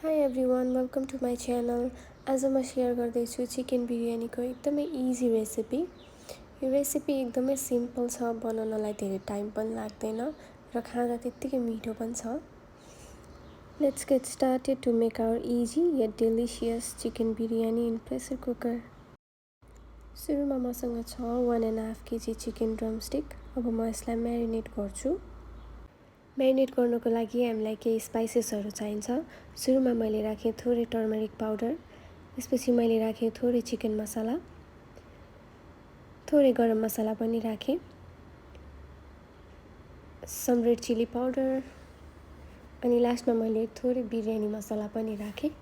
Hi everyone, welcome to my channel. आज म share गर्दैछु चिकन बिरयानीको एकदमै इजी रेसिपी। यो रेसिपी एकदमै सिम्पल छ, बनाउनलाई धेरै टाइम पनि लाग्दैन र खाँदा त्यत्तिकै मिठो पनि छ। Let's get started to make our easy yet delicious chicken biryani in pressure cooker. सुरुमा मसँग छ 1.5 kg चिकन ड्रमस्टिक। अब म यसलाई म्यारिनेट गर्छु। म्यारिनेट गर्नको लागि हामीलाई केही स्पाइसेसहरू चाहिन्छ। सुरुमा मैले राखेँ थोरै टर्मरिक पाउडर, त्यसपछि मैले राखेँ थोरै चिकन मसला, थोरै गरम मसला पनि राखेँ, सम रेड चिली पाउडर, अनि लास्टमा मैले थोरै बिरयानी मसला पनि राखेँ।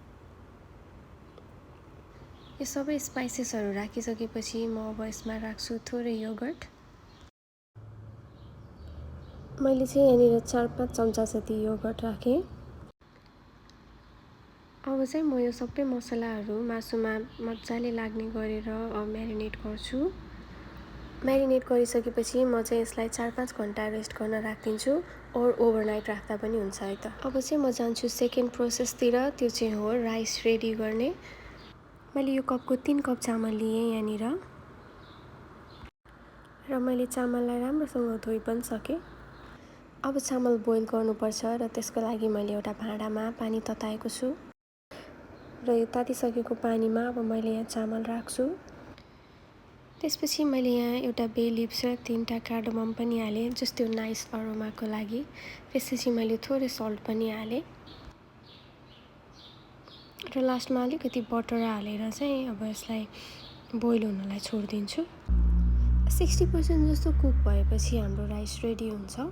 यो सबै स्पाइसेसहरू राखिसकेपछि म अब यसमा राख्छु थोरै योगर्ट। मैले चाहिँ यहाँनिर 4-5 चम्चा जति योगर्ट राखेँ। अब चाहिँ म यो सबै मसलाहरू मासुमा मजाले लाग्ने गरेर म्यारिनेट गर्छु। म्यारिनेट गरिसकेपछि म चाहिँ यसलाई 4-5 घन्टा रेस्ट गर्न राखिदिन्छु, और ओभरनाइट राख्दा पनि हुन्छ है त। अब चाहिँ म जान्छु सेकेन्ड प्रोसेसतिर, त्यो चाहिँ हो राइस रेडी गर्ने। मैले यो कपको 3 कप चामल लिएँ यहाँनिर, र मैले चामललाई राम्रोसँग धोइ पनि सकेँ। अब चामल बोइल गर्नुपर्छ र त्यसको लागि मैले एउटा भाँडामा पानी तताएको छु, र यो तातिसकेको पानीमा अब मैले यहाँ चामल राख्छु। त्यसपछि मैले यहाँ एउटा बे लिभ्स र 3टा कार्डमम पनि हालेँ, जस्ट त्यो नाइस अरोमाको लागि। त्यसपछि मैले थोरै सल्ट पनि हालेँ, र लास्टमा अलिकति बटर हालेर चाहिँ अब यसलाई बोइल हुनलाई छोडिदिन्छु। 60% जस्तो कुक भएपछि हाम्रो राइस रेडी हुन्छ।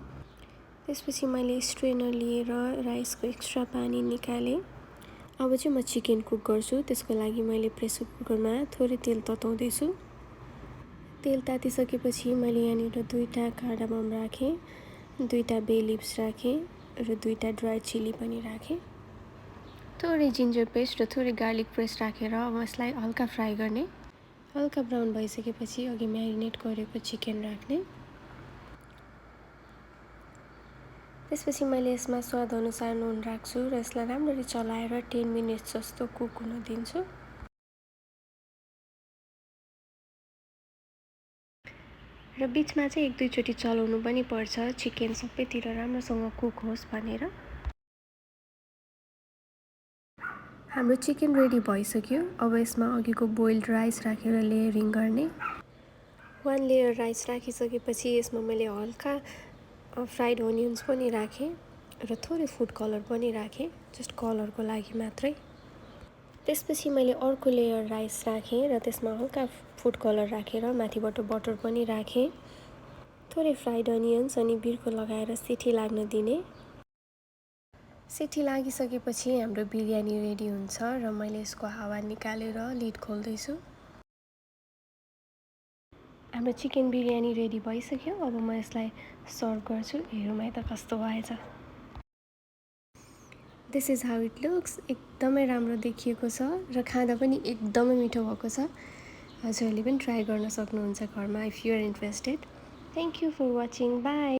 त्यसपछि मैले स्ट्रेनर लिएर राइसको एक्स्ट्रा पानी निकालेँ। अब चाहिँ म चिकन कुक गर्छु। त्यसको लागि मैले प्रेसर कुकरमा थोरै तेल तताउँदैछु। तेल तातिसकेपछि मैले यहाँनिर 2टा कार्डमम राखेँ, 2टा बे लिभ्स राखेँ, र 2टा ड्राई चिली पनि राखेँ। थोरै जिन्जर पेस्ट र थोरै गार्लिक पेस्ट राखेर अब यसलाई हल्का फ्राई गर्ने। हल्का ब्राउन भइसकेपछि अघि म्यारिनेट गरेको चिकन राख्ने। त्यसपछि मैले यसमा स्वादअनुसार नुन राख्छु र यसलाई राम्ररी चलाएर 10 मिनट्स जस्तो कुक हुन दिन्छु। र बिचमा चाहिँ 1-2 चोटि चलाउनु पनि पर्छ, चिकन सबैतिर राम्रोसँग कुक होस् भनेर। हाम्रो चिकन रेडी भइसक्यो। अब यसमा अघिको बोइल्ड राइस राखेर लेयरिङ गर्ने। 1 लेयर राइस राखिसकेपछि यसमा मैले हल्का फ्राइड अनियन्स पनि राखेँ, र थोरै फुड कलर पनि राखेँ, जस्ट कलरको लागि मात्रै। त्यसपछि मैले अर्को लेयर राइस राखेँ र त्यसमा हल्का फुड कलर राखेर माथिबाट बटर पनि राखेँ, थोरै फ्राइड अनियन्स अनि बिर्को लगाएर सिटी लाग्न दिने। सिटी लागिसकेपछि हाम्रो बिरयानी रेडी हुन्छ, र मैले यसको हावा निकालेर लिड खोल्दैछु। हाम्रो चिकन बिरयानी रेडी भइसक्यो। अब म यसलाई सर्भ गर्छु। हेरौँ है त कस्तो भएछ। This is how it looks. एकदमै राम्रो देखिएको छ र खाँदा पनि एकदमै मिठो भएको छ। हजुरहरूले पनि ट्राई गर्न सक्नुहुन्छ घरमा if you are interested. Thank you for watching. By.